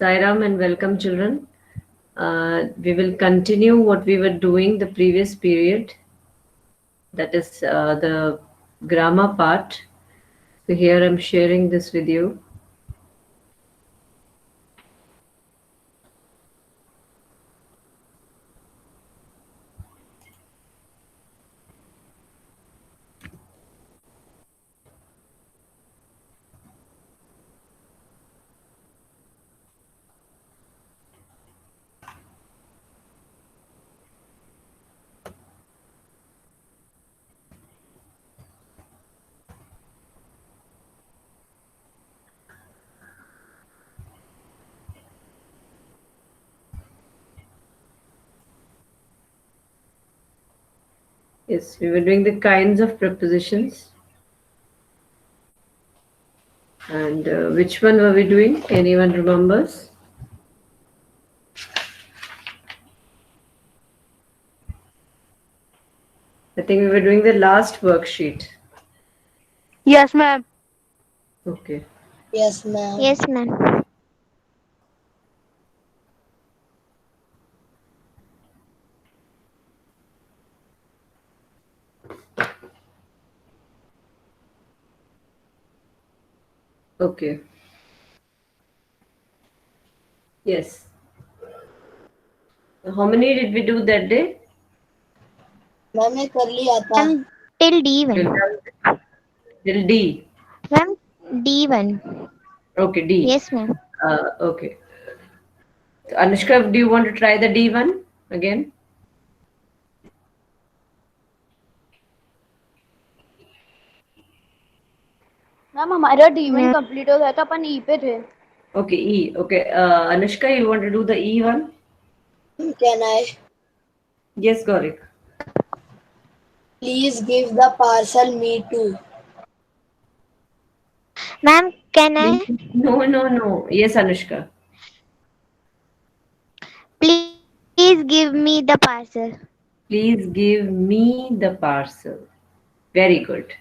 Sairam and welcome, children. We will continue what we were doing the previous period, that is the grammar part. So, here I'm sharing this with you. Yes, we were doing the kinds of prepositions. And which one were we doing? Anyone remembers? I think we were doing the last worksheet. Yes, ma'am. Okay. Yes, ma'am. Yes, ma'am. Okay. Yes. How many did we do that day? Ma'am ये कर लिया था. Ma'am, till Till, D1. till D. Ma'am, D1. Okay, D. Yes, ma'am. Okay. So, Anushka, do you want to try the D1 again? Ma'am हमारा D1 Hmm. Complete हो गया था अपन ई पे थे. Okay, E. Okay. Anushka, you want to do the E one? Can I Yes, Gaurik. please give the parcel me too? Ma'am, can I No, no, no. Yes, Anushka. please give me the parcel? Please give me the parcel. Very good.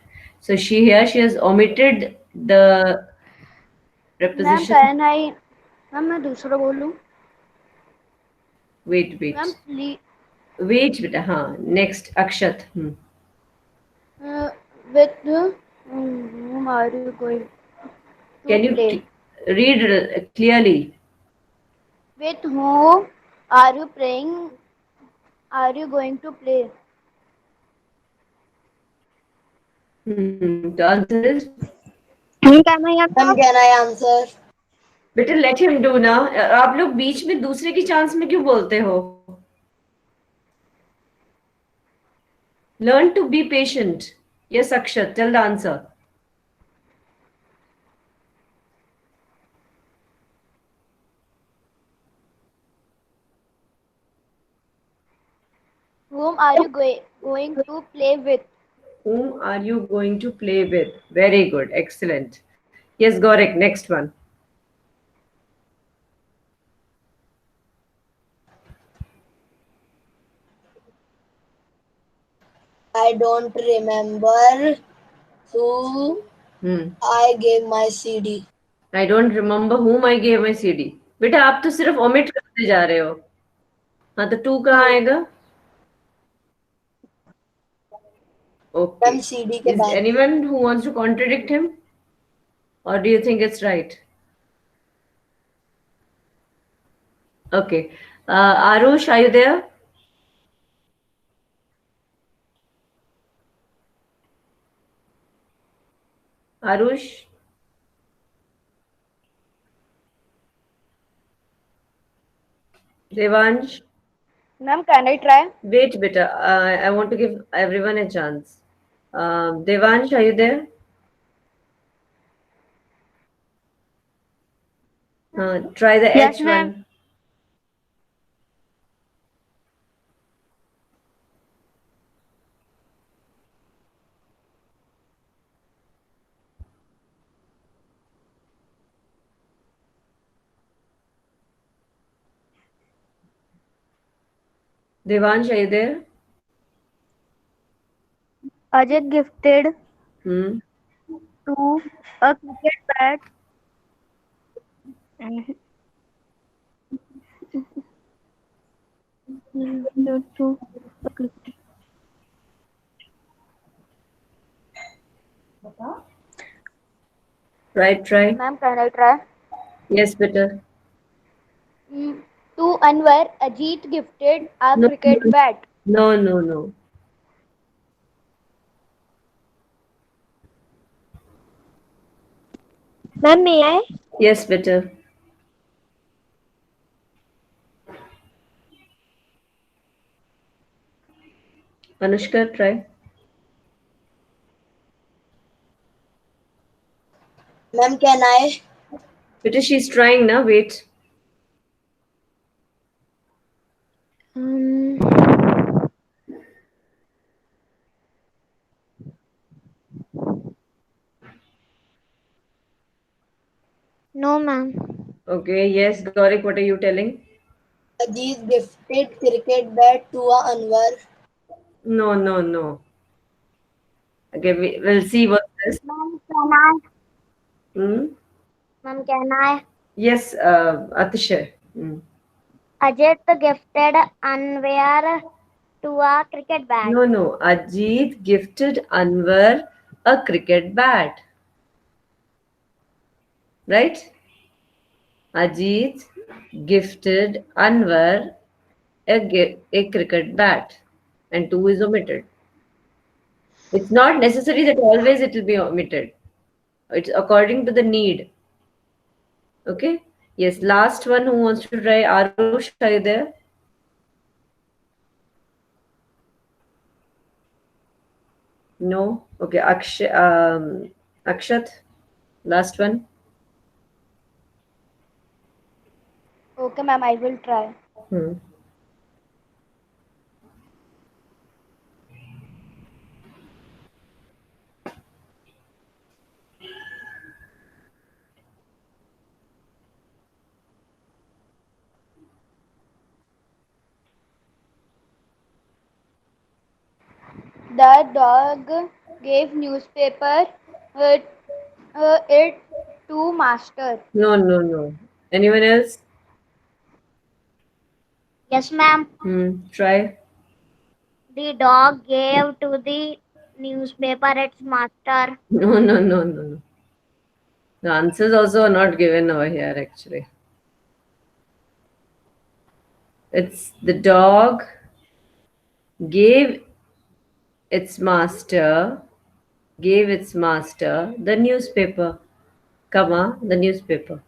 So she has omitted the ma'am preposition. Can I. Ma'am मैं दूसरा बोलूं. Wait, ma'am wait. Please. Wait, beta. हाँ. Next, Akshat. With whom are you going to Can you play? read clearly? With whom are you playing? Are you going to play? The answer is, Can I Ma'am, can I answer? बेटा let him do ना. आप लोग बीच में दूसरे की chance में क्यों बोलते हो? Learn to be patient. Yes, Akshat, tell the answer. Whom are you going to play with? Whom are you going to play with? Very good. Excellent. Yes, Gorek, next one. I don't remember who I gave my CD. I don't remember whom I gave my CD. बेटा आप तो सिर्फ omit करते जा रहे हो. हाँ तो टू कहाँ आएगा? Ma'am Okay. CD के Is बाद. anyone who wants to contradict him? Or do you think it's right? Okay. Arush, are you there? Arush? Devansh? Ma'am can I try. Wait, beta. I want to give everyone a chance. Devansh, are you there? Try the Yes, H ma'am. one. Devansh, are you there? Ajit gifted Hmm. to a cricket bat. To Try. Ma'am, can I try? Yes, better. Mm, to Anwar, Ajit gifted a No, no, cricket bat. no. ma'am, may I? Yes, better. Anushka, try. Ma'am, can I? Better, she's trying now. Wait. Um, no, ma'am. Okay, yes, Gauric, what are you telling? Ajit gifted cricket bat to a Anwar. No. Okay, we'll see what this. Ma'am, can I? Hmm? Ma'am, can I? Yes, Atishay. Hmm. Ajit gifted Anwar to a cricket bat. No. Ajit gifted Anwar a cricket bat. Right? Ajit gifted Anwar a cricket bat. And two is omitted. It's not necessary that always it will be omitted. It's according to the need. Okay? Yes, last one who wants to try. Arush, are you there? No? Okay, Akshat, last one. Okay, ma'am, I will try. Hmm. The dog gave newspaper uh, it to master. No. Anyone else? Yes, ma'am. Try. The dog gave to the newspaper its master. No. The answers also are not given over here actually. It's the dog gave its master its master the newspaper, comma, the newspaper.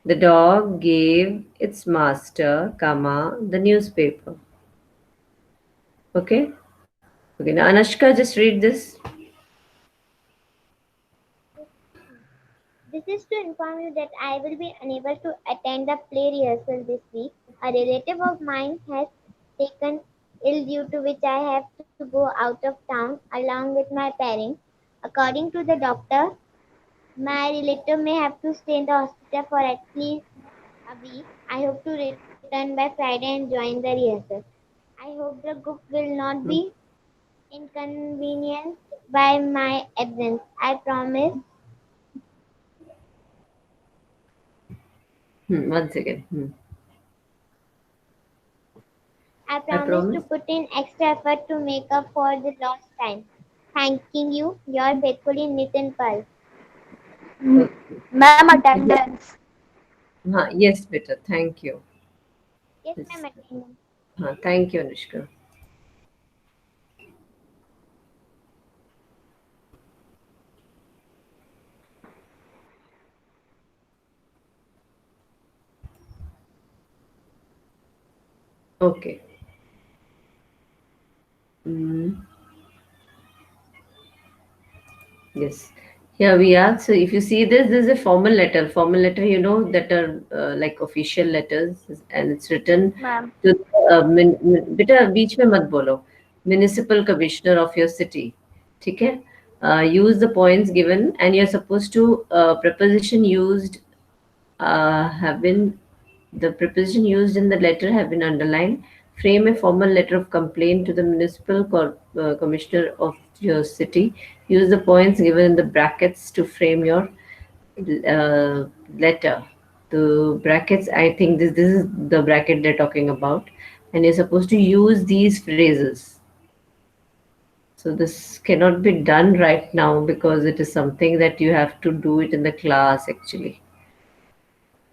The dog gave its master, comma, the newspaper. Okay? Okay, now Anushka, just read this. This is to inform you that I will be unable to attend the play rehearsal this week. A relative of mine has taken ill due to which I have to go out of town along with my parents. According to the doctor, my relative may have to stay in the hospital for at least a week. I hope to return by Friday and join the rehearsal. I hope the group will not be inconvenienced by my absence. One second. I I promise to promise. put in extra effort to make up for the lost time. Thanking you, your faithfully Nitin Pal. Okay. Ma'am, attendance. Yes, better. Thank you. Yes, Yes. ma'am, attendance. Thank you, Anushka. Okay. Mm, yes. Here we are. So if you see this is a formal letter. Formal letter, that are like official letters, and it's written Ma'am. to बेटा बीच में मत बोलो. Municipal commissioner of your city. ठीक है? Use the points given, and you're supposed to preposition used have been the preposition used in the letter have been underlined. Frame a formal letter of complaint to the municipal commissioner of your city. Use the points given in the brackets to frame your letter. the brackets, I think this is the bracket they're talking about, and you're supposed to use these phrases. So this cannot be done right now because it is something that you have to do it in the class actually.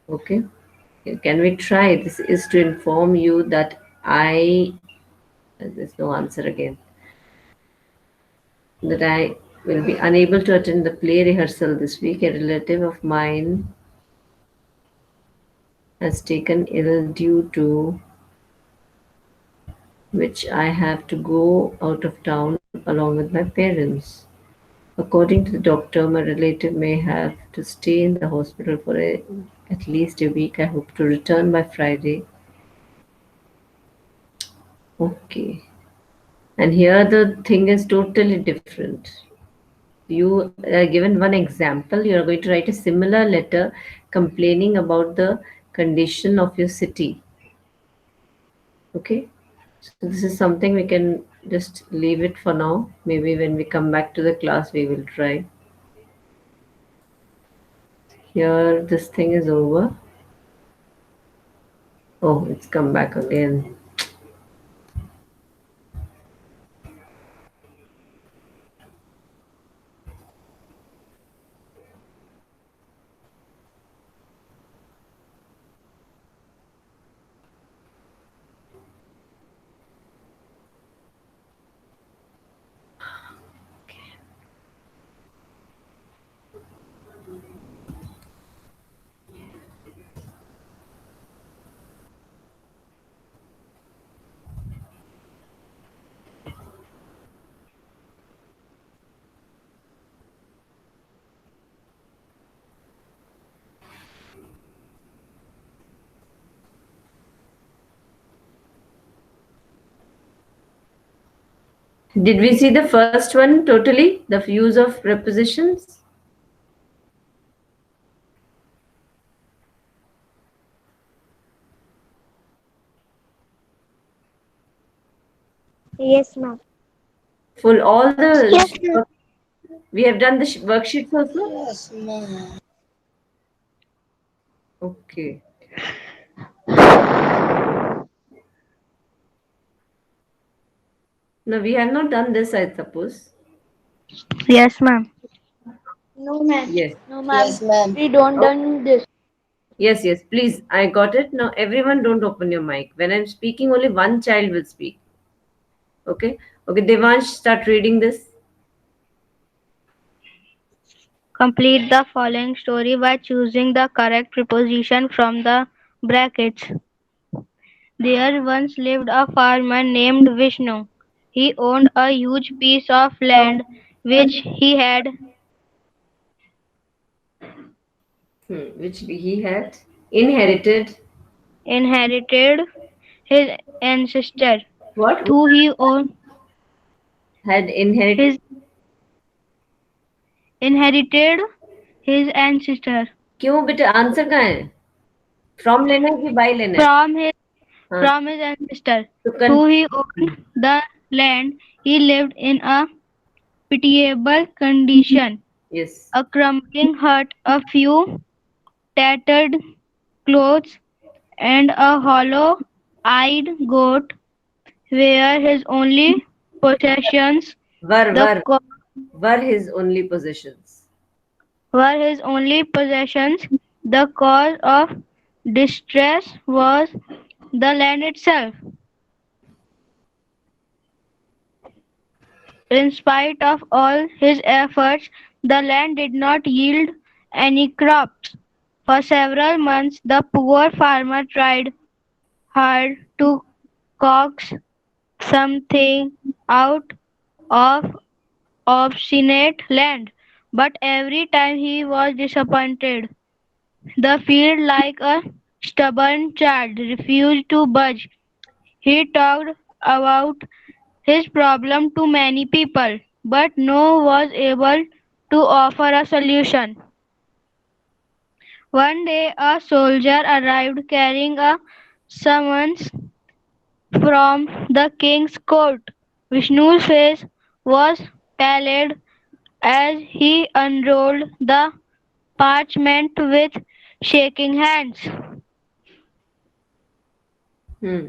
Okay. Can we try? This is to inform you that I, there's no answer again, that I will be unable to attend the play rehearsal this week. A relative of mine has taken ill due to which I have to go out of town along with my parents. According to the doctor, my relative may have to stay in the hospital for at least a week. I hope to return by Friday. Okay. And here the thing is totally different. You are given one example. You are going to write a similar letter complaining about the condition of your city. Okay. So this is something we can just leave it for now. Maybe when we come back to the class, we will try. Here, this thing is over. Oh, it's come back again. Did we see the first one totally? The use of prepositions? Yes, ma'am. Full all the Yes, ma'am. we have done the worksheets also? Yes, ma'am. Okay. No, we have not done this, I suppose. Yes, ma'am. No, ma'am. Yes. No, Yes, ma'am. ma'am. We don't Oh, done this. yes, yes. Please, I got it. Now, everyone, don't open your mic. When I'm speaking, only one child will speak. Okay. Okay, Devansh, start reading this. Complete the following story by choosing the correct preposition from the brackets. There once lived a farmer named Vishnu. He owned a huge piece of land which he had Which he had inherited. inherited his ancestor. What? Who he owned Had inherited. his inherited his ancestor क्यों बेटे answer कहाँ है? From लेना है कि by लेना है? from his हाँ. from his ancestor. तो Who he owned the land. He lived in a pitiable condition. yes. A crumbling hut, a few tattered clothes, and a hollow-eyed goat were his only possessions. Were The were co- were his only possessions. were his only possessions. The cause of distress was the land itself. In spite of all his efforts, the land did not yield any crops. For several months, the poor farmer tried hard to coax something out of obstinate land, but every time he was disappointed. The field, like a stubborn child, refused to budge. He talked about his problem to many people, but no one was able to offer a solution. One day, a soldier arrived carrying a summons from the king's court. Vishnu's face was pallid as he unrolled the parchment with shaking hands. Hmm.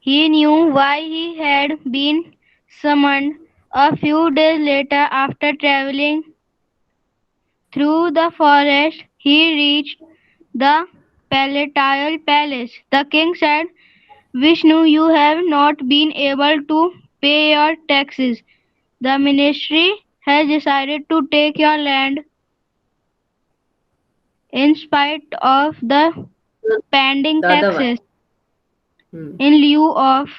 He knew why he had been summoned. A few days later, after traveling through the forest, he reached the Palatine Palace. The king said, Vishnu, you have not been able to pay your taxes. The ministry has decided to take your land in spite of the pending The other one. taxes. Hmm. In lieu of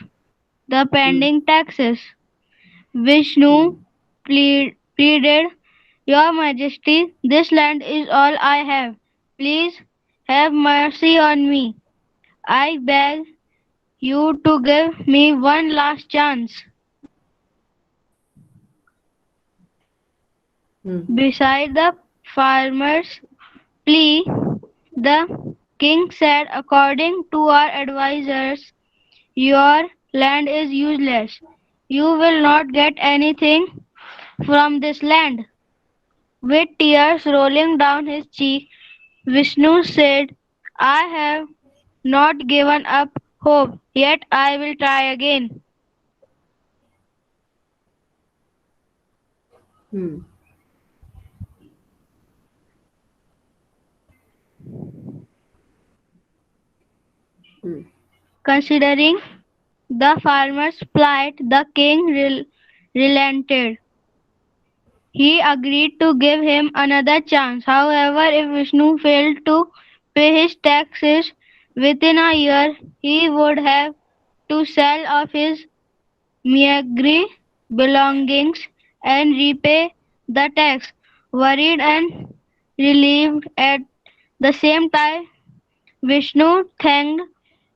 the Hmm. pending taxes, Hmm. Vishnu pleaded, Your Majesty, this land is all I have. Please have mercy on me. I beg you to give me one last chance. Hmm. Beside the farmer's plea, the king said, According to our advisers, your land is useless. You will not get anything from this land. With tears rolling down his cheek, Vishnu said, I have not given up hope, yet I will try again. Hmm. Hmm. Considering the farmer's plight, the king relented. He agreed to give him another chance. However, if Vishnu failed to pay his taxes within a year, he would have to sell off his meagre belongings and repay the tax. Worried and relieved at the same time, Vishnu thanked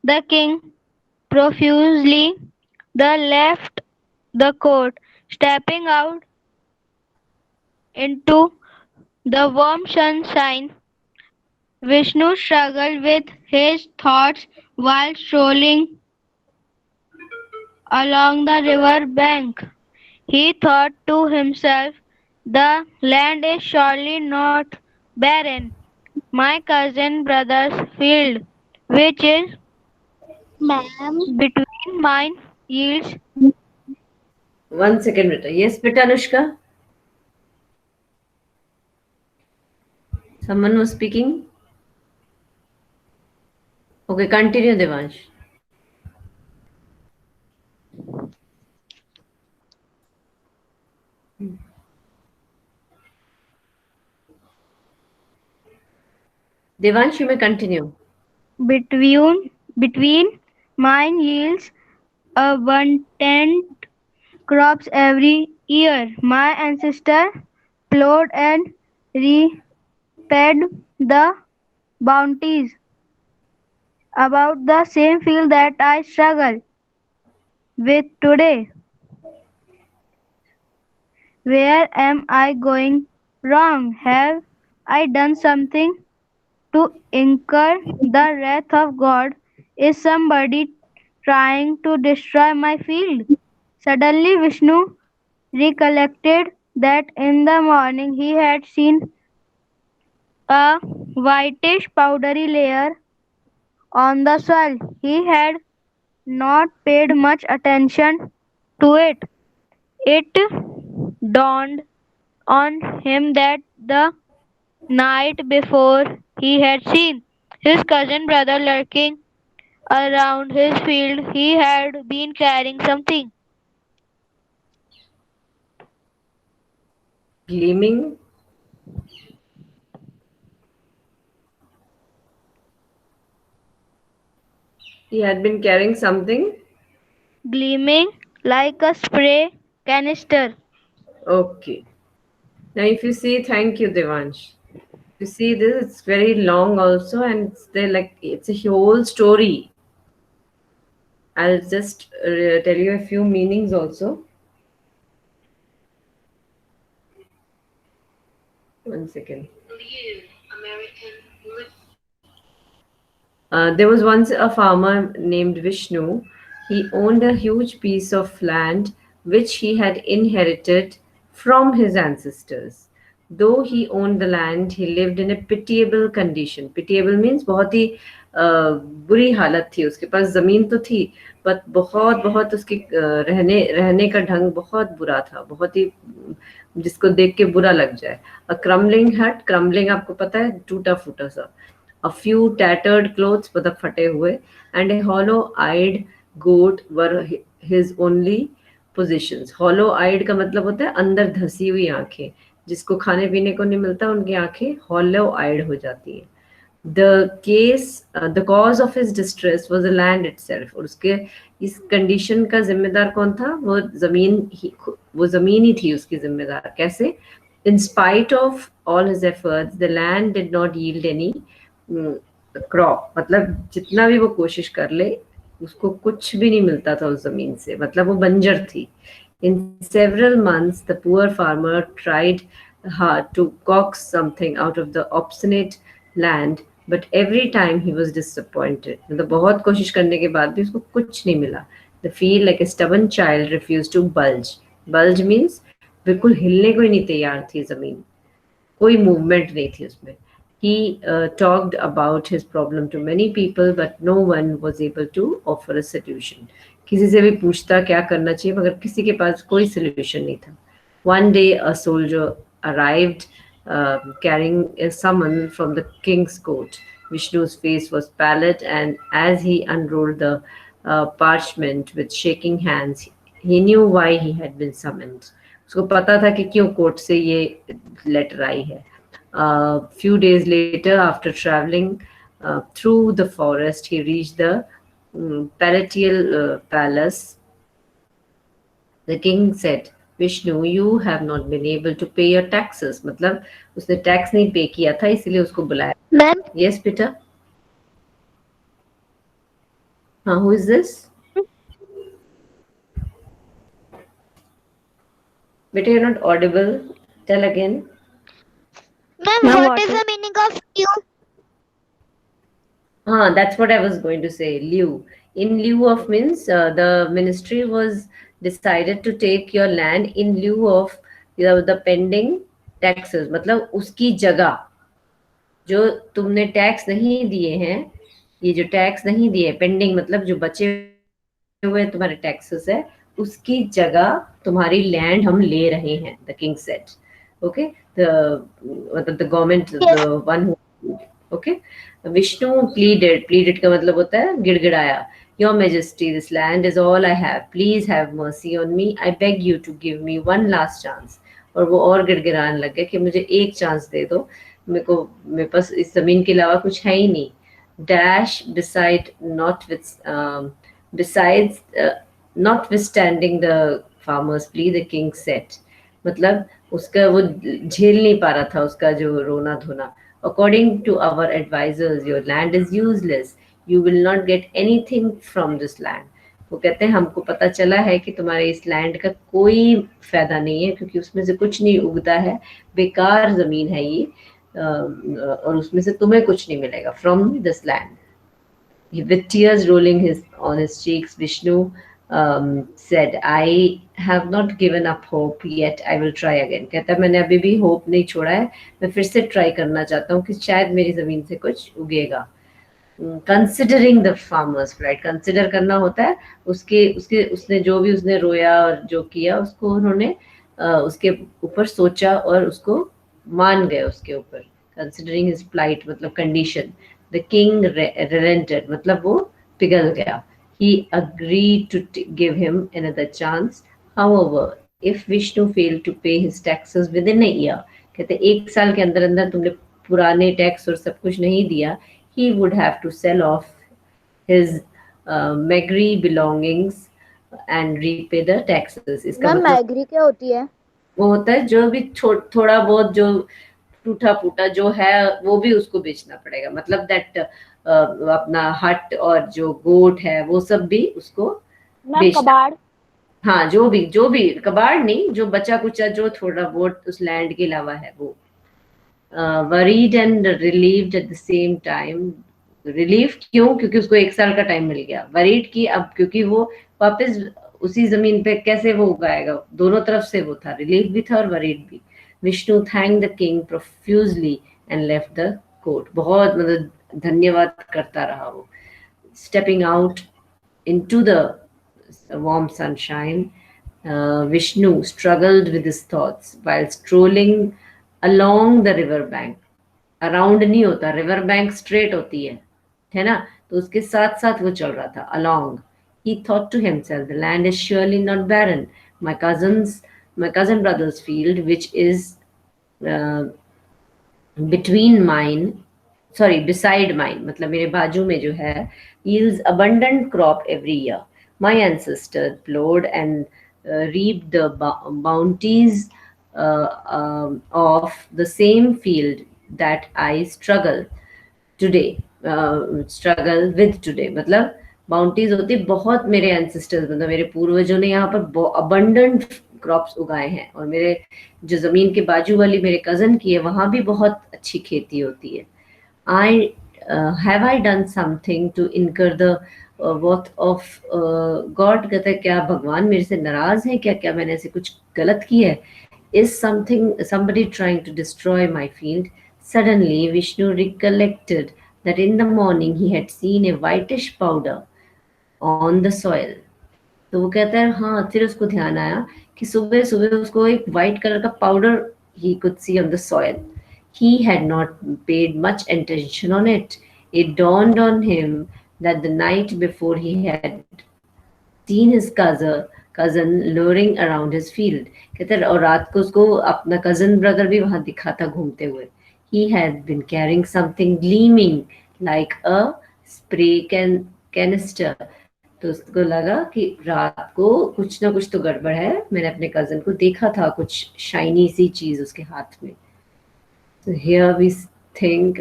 the king profusely. They left the court, stepping out into the warm sunshine. Vishnu struggled with his thoughts while strolling along the river bank. He thought to himself, the land is surely not barren. My cousin brother's field, which is Ma'am, between mine, yields 1 second, beta. Yes, beta Anushka. Someone was speaking. Okay, continue, Devansh. Devansh, you may continue. between mine yields abundant crops every year. My ancestor plowed and reaped the bounties about the same field that I struggle with today. Where am I going wrong? Have I done something to incur the wrath of God? Is somebody trying to destroy my field? Suddenly Vishnu recollected that in the morning he had seen a whitish powdery layer on the soil. He had not paid much attention to it. It dawned on him that the night before he had seen his cousin brother lurking around his field. He had been carrying something. Gleaming. He had been carrying something. Gleaming like a spray canister. Okay. Now, if you see, thank you, Devansh. You see this, it's very long also, and it's there like it's a whole story. I'll just tell you a few meanings also. 1 second. There was once a farmer named Vishnu. He owned a huge piece of land which he had inherited from his ancestors. Though he owned the land, he lived in a pitiable condition. Pitiable means बहुत ही बुरी हालत थी. उसके पास जमीन तो थी, but बहुत बहुत उसकी रहने रहने का ढंग बहुत बुरा था, बहुत ही जिसको देख के बुरा लग जाए. A crumbling hut, crumbling आपको पता है, टूटा फूटा सा. A few tattered clothes, मतलब फटे हुए, and a hollow-eyed goat were his only possessions. Hollow-eyed का मतलब होता है अंदर धसी हुई आंखें. जिसको खाने पीने को नहीं मिलता, उनकी आंखें हॉलो आइड हो जाती हैं. The cause of his distress was the land itself. और उसके इस कंडीशन का जिम्मेदार कौन था? वो जमीन ही थी उसकी जिम्मेदार. कैसे? In spite of all his efforts the land did not yield any crop. मतलब जितना भी वो कोशिश कर ले, उसको कुछ भी नहीं मिलता था उस जमीन से. मतलब वो बंजर थी. In several months, the poor farmer tried hard to coax something out of the obstinate land, but every time he was disappointed. मतलब बहुत कोशिश करने के बाद भी उसको कुछ नहीं मिला. The field, like a stubborn child, refused to bulge. Bulge means बिल्कुल हिलने को ही नहीं तैयार थी जमीन. कोई मूवमेंट नहीं थी उसमें. He talked about his problem to many people, but no one was able to offer a solution. किसी से भी पूछता क्या करना चाहिए, मगर किसी के पास कोई solution नहीं था. One day a soldier arrived carrying a summon from the king's court. Vishnu's face was pallid, and as he unrolled the parchment with shaking hands, he knew why he had been summoned. उसको पता था कि क्यों court से ये letter आई है. Few days later, after traveling through the forest, he reached the palatial palace. The king said, Vishnu, you have not been able to pay your taxes. मतलब उसने टैक्स नहीं पे किया था, इसलिए उसको बुलाया. मैम Yes, बेटा. हाँ, who is this? बेटा, you're not audible. Tell again. Ma'am what is the meaning of you? That's what I was going to say. Lieu. In lieu of means the ministry was decided to take your land in lieu of the pending taxes. मतलब उसकी जगह जो तुमने tax नहीं दिए हैं, ये जो टैक्स नहीं दिए पेंडिंग, मतलब जो बचे हुए तुम्हारे टैक्सेस है, उसकी जगह तुम्हारी लैंड हम ले रहे हैं. The king said. ओके. मतलब the government, the one who. Okay. Vishnu pleaded का मतलब होता है गिड़गिड़ाया. Your Majesty, this land is all I have. Please have mercy on me. I beg you to give me one last chance. और वो और गिड़गिड़ाने लग गए कि मुझे एक चांस दे दो, मेरे पास इस जमीन के अलावा कुछ है ही नहीं. Dash besides notwithstanding the farmer's plea, the king said. मतलब उसका वो झेल नहीं पा रहा था उसका जो रोना धोना. According to our advisors, your land is useless. You will not get anything from this land. वो कहते हैं हमको पता चला है कि तुम्हारे इस लैंड का कोई फायदा नहीं है, क्योंकि उसमें से कुछ नहीं उगता है, बेकार जमीन है ये, और उसमें से तुम्हें कुछ नहीं मिलेगा from this land. With tears rolling on his cheeks, Vishnu said, I have not given up hope yet. I will try again. कहता है मैंने अभी भी होप नहीं छोड़ा है, मैं फिर से ट्राई करना चाहता हूँ कि शायद मेरी जमीन से कुछ उगेगा. Considering the farmers plight, consider करना होता है उसने जो भी उसने रोया और जो किया, उसको उन्होंने उसके ऊपर सोचा और उसको मान गए उसके ऊपर. कंसिडरिंग हिज plight मतलब कंडीशन. द किंग relented मतलब वो पिघल गया. He agreed to give him another chance. However, if Vishnu failed to pay his taxes within a year, कहते एक साल के अंदर अंदर तुमने पुराने टैक्स और सब कुछ नहीं दिया, he would have to sell off his meagre belongings and repay the taxes. इसका मतलब मैग्री क्या होती है? वो होता है जो भी थोड़ा बहुत जो टूटा फूटा जो है वो भी उसको बेचना पड़ेगा. मतलब दैट अपना हट और जो गोट है वो सब भी उसको बेचना. कबाड़. हाँ, जो भी कबाड़ नहीं, जो बचा कुचा जो थोड़ा बहुत उस लैंड के अलावा है वो. worried and relieved at the same time. Relief क्यों? क्योंकि उसको एक साल का टाइम मिल गया. वरीड की अब क्योंकि वो वापस उसी जमीन पे कैसे वो उगाएगा, दोनों तरफ से वो था, रिलीफ भी था और वरीड भी. Vishnu thanked the king profusely and left the court. बहुत मतलब धन्यवाद करता रहा वो. Stepping out into the warm sunshine, Vishnu struggled with his thoughts while strolling along the river bank. Around नहीं होता, river bank straight होती है ना? तो उसके साथ साथ वो चल रहा था. Along, he thought to himself, the land is surely not barren. My cousin brother's field, which is uh, between mine, sorry, beside mine, मतलब मेरे बाजू में जो है, yields abundant crop every year. My ancestors plowed and reaped the bounties of the same field that I struggle with today. मतलब bounties होती बहुत, मेरे एंसेस्टर्स मतलब मेरे पूर्वजों ने यहाँ पर अबंडेंट क्रॉप्स उगाए हैं, और मेरे जो जमीन के बाजू वाली मेरे कजन की है वहां भी बहुत अच्छी खेती होती है. I have I done something to incur the wrath of God? कहता है क्या भगवान मेरे से नाराज है क्या? क्या मैंने ऐसे कुछ गलत किया है? Is somebody trying to destroy my field? Suddenly Vishnu recollected that in the morning he had seen a whitish powder on the soil. तो वो कहता है हाँ, फिर उसको ध्यान आया कि सुबह सुबह उसको एक वाइट कलर का powder he could see on the soil. He had not paid much attention on it. It dawned on him that the night before he had seen his cousin luring around his field. कहते हैं और रात को उसको अपना cousin brother भी वहां दिखा था घूमते हुए. He had been carrying something gleaming like a spray canister. तो उसको लगा कि रात को कुछ ना कुछ तो गड़बड़ है, मैंने अपने कजन को देखा था कुछ शाइनी सी चीज उसके हाथ में. So here we think,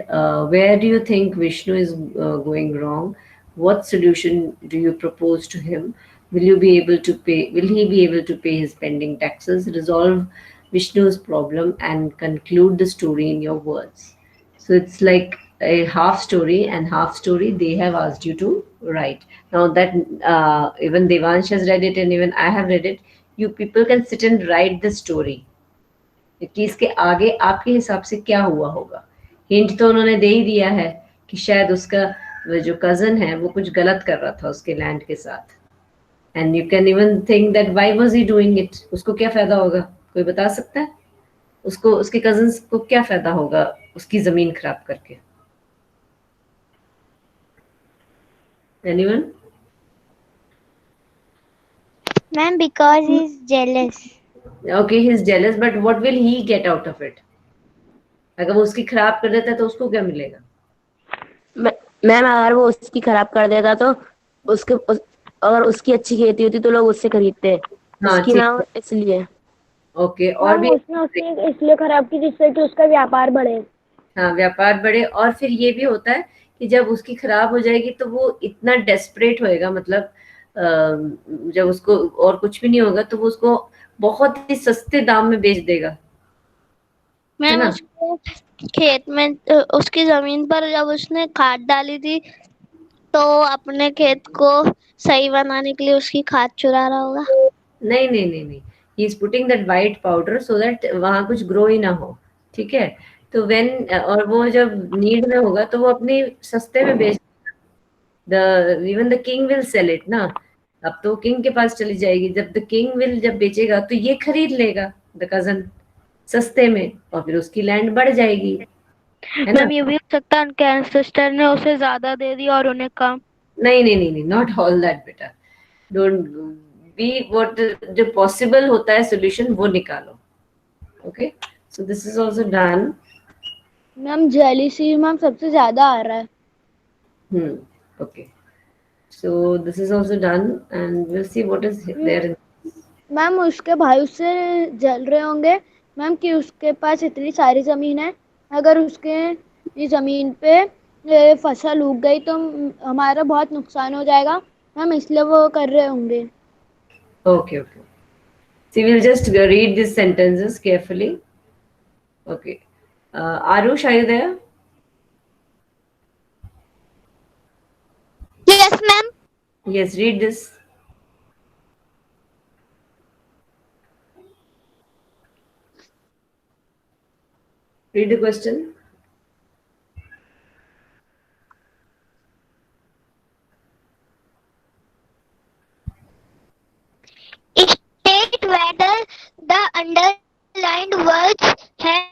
where do you think Vishnu is going wrong? What solution do you propose to him? Will you be able to pay? Will he be able to pay his pending taxes? Resolve Vishnu's problem and conclude the story in your words. So it's like a half story and half story they have asked you to write. Now that even Devansh has read it and even I have read it, you people can sit and write the story कि इसके आगे आपके हिसाब से क्या हुआ होगा. Hint तो उन्होंने दे ही दिया है कि शायद उसका जो कजन है वो कुछ गलत कर रहा था उसके लैंड के साथ. And you can even think that why was he doing it. उसको क्या फायदा होगा, कोई बता सकता है? उसको उसके कजन्स को क्या फायदा होगा उसकी जमीन खराब करके? Anyone? Ma'am, because he's jealous. Okay, he's jealous, but what will he get out of it? अगर वो उसकी खराब कर देता है तो उसको क्या मिलेगा? मैम अगर वो उसकी खराब कर देता तो अगर उसकी अच्छी खेती होती तो लोग उससे खरीदते. हाँ उसकी ठीक ना है. इसलिए. ओके, और मैम भी उसने उसकी इसलिए खराब की जिससे कि उसका व्यापार बढ़े. हाँ, व्यापार बढ़े. और फिर ये भी होता है कि जब उसकी खराब हो जाएगी तो वो इतना डेस्परेट होएगा, मतलब जब उसको और कुछ भी नहीं होगा तो वो उसको बहुत ही सस्ते दाम में बेच देगा, है मैम ना? उसके खेत में उसकी जमीन पर जब उसने खाद डाली थी तो अपने खेत को सही बनाने के लिए उसकी खाद चुरा रहा होगा. नहीं नहीं नहीं नहीं, he is putting that white powder so that वहां कुछ ग्रो ही ना हो. ठीक है, तो व्हेन और वो जब नीड में होगा तो वो अपने सस्ते में बेच, the even the king will sell it ना. अब तो किंग के पास चली जाएगी, जब द किंग विल जब बेचेगा तो ये खरीद लेगा द कजन सस्ते में, और फिर उसकी लैंड बढ़ जाएगी, है ना? मैम ये भी हो सकता है उनके एंसेस्टर ने उसे ज्यादा दे दी और उन्हें कम. नहीं नहीं नहीं नहीं, नॉट ऑल दैट बेटा. डोंट बी व्हाट जो पॉसिबल होता है सोल्यूशन वो निकालो. Okay, so this is also done. Ma'am jealousy ma'am सबसे ज्यादा आ रहा है. Okay, so this is also done and we'll see what is there. Ma'am उसके भाई उससे जल रहे होंगे मैम कि उसके पास इतनी सारी जमीन है, अगर उसके ये जमीन पे फसल उग गई तो हमारा बहुत नुकसान हो जाएगा मैम, इसलिए वो कर रहे होंगे. Okay, okay. See, we'll just read these sentences carefully. Okay. Arush, are you there? Yes, ma'am. Yes, read this. Read the question. State whether the underlined words have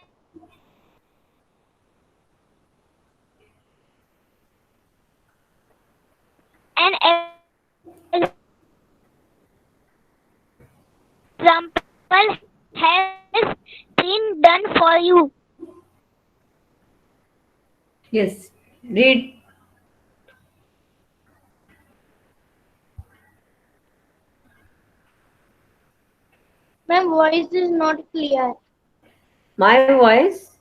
an example has been done for you. Yes. Read. My voice is not clear. My voice.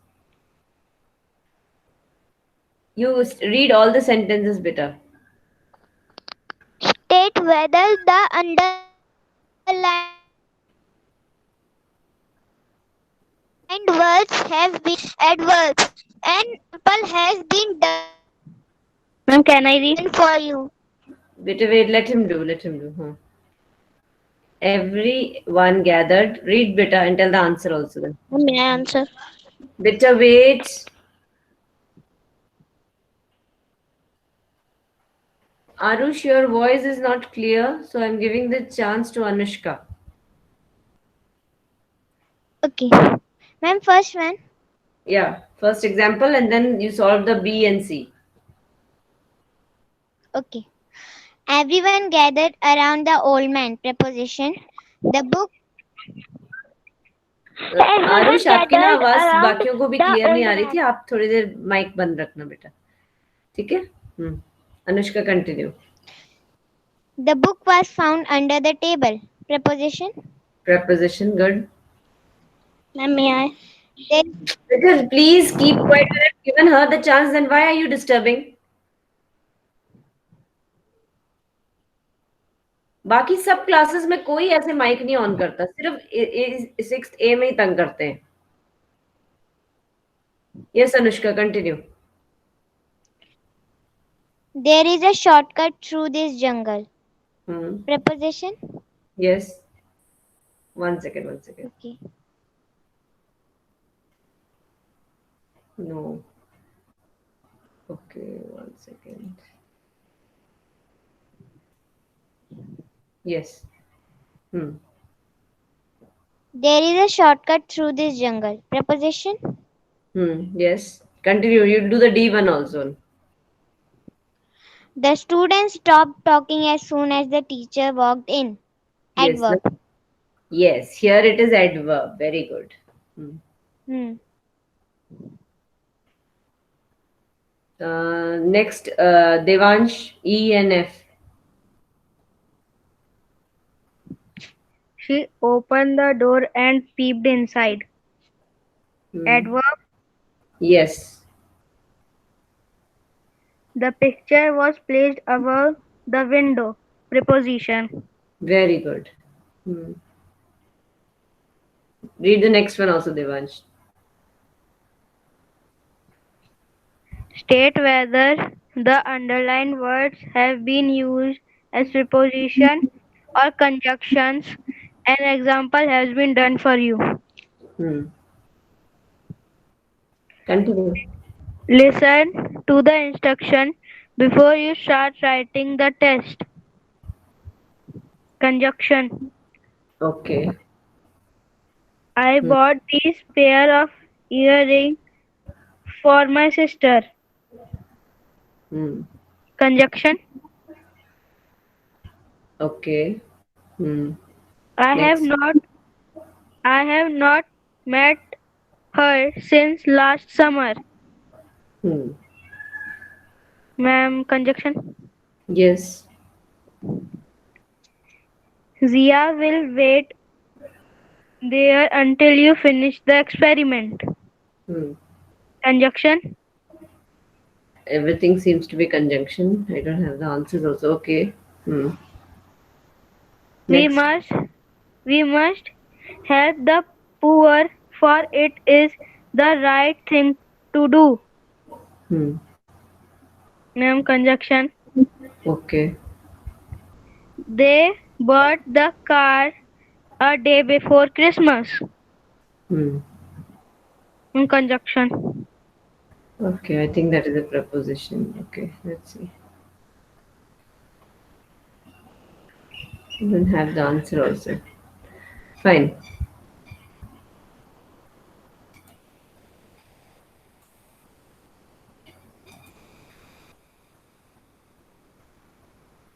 You read all the sentences better. State whether the underlined words have been adverbs. An example has been done for you. Ma'am, can I read? Better wait. Let him do. Let him do. Huh. Everyone gathered. Read better and tell the answer also. Then. May I answer? Better wait. Arush, your voice is not clear, so I'm giving the chance to Anushka. Okay. Ma'am, first one. Yeah, first example, and then you solve the B and C. Okay. Everyone gathered around the old man. Preposition. The book. Aarush Everyone आपकी ना gathered आवाज around बाकियों को भी the clear नहीं आ old रही थी. man. आप थोड़ी देर माइक बंद रखना बेटा. ठीक है? Anushka continue. The book was found under the table. Preposition. Preposition good. Ma'am, may I? There, Because please keep quiet. When I've given her the chance, then why are you disturbing? बाकी सब classes में कोई ऐसे mic नहीं on करता, सिर्फ 6th A में ही तंग करते हैं. Yes Anushka continue. there is a shortcut through this jungle. Hmm. Preposition. Yes. One second. Okay. No. Okay, 1 second. Yes. There is a shortcut through this jungle. Preposition. Yes. Continue. You do the D1 also. The students stopped talking as soon as the teacher walked in. Yes. Adverb. Yes. Here it is adverb. Very good. Hmm. Next, Devansh, E and F. She opened the door and peeped inside. Adverb. Yes. The picture was placed above the window. Preposition. Very good. Read the next one also, Devansh. State whether the underlined words have been used as preposition or conjunctions. An example has been done for you. Continue. Listen to the instruction before you start writing the test. Conjunction. Okay. I bought this pair of earrings for my sister. Conjunction. Okay. I have Next. not met her since last summer. Ma'am, conjunction. Yes. Zia will wait there until you finish the experiment. Conjunction. Everything seems to be conjunction. I don't have the answers also. Okay. We Next. must help the poor, for it is the right thing to do. Ma'am, conjunction. Okay. They bought the car a day before Christmas. in conjunction. Okay, I think that is a preposition. Okay, let's see. You don't have the answer also. Fine.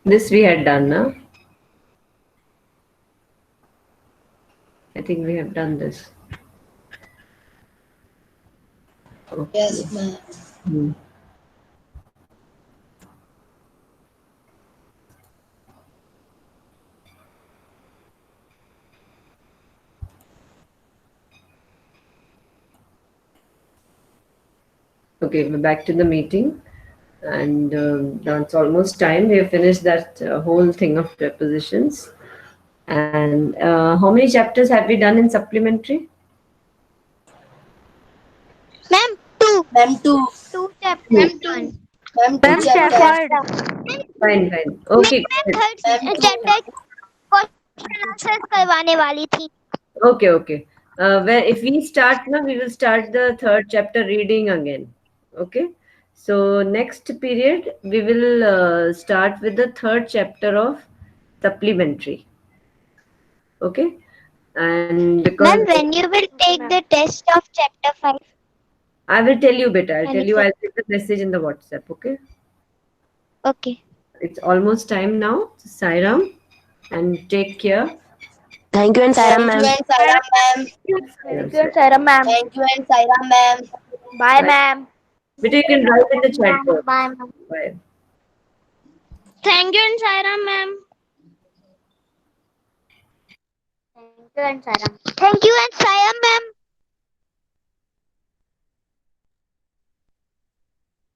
This we had done, now. I think we have done this. Okay. Yes, ma'am. Hmm. Okay, we're back to the meeting, and now it's almost time. We have finished that whole thing of prepositions. And how many chapters have we done in supplementary? Ma'am, two. Ma'am, two. Two chapters Two. done. Ma'am, two Ma'am, One chapters. Shepherd. chapter. Fine, fine. मैं Okay, ma'am go ahead. Third Ma'am, two. Chapter question answers करवाने वाली थी. Okay, okay. Where if we start now, we will start the third chapter reading again. Okay. So next period, we will start with the third chapter of supplementary. Okay. And because Ma'am, when you will take the test of chapter 5? I will tell you better. I'll tell Any you. chap- I'll put the message in the WhatsApp. Okay. Okay. It's almost time now. Sairam, and take care. Thank you and Sairam, Thank you ma'am. and Saira, ma'am. Sairam, Thank you, Sairam. Sarah ma'am. Thank you and Saira, ma'am. Bye, Bye. ma'am. But you can write in the chat box. Bye, ma'am. Bye. Thank you and Saira, ma'am. Thank you and Saira. Thank you and Saira.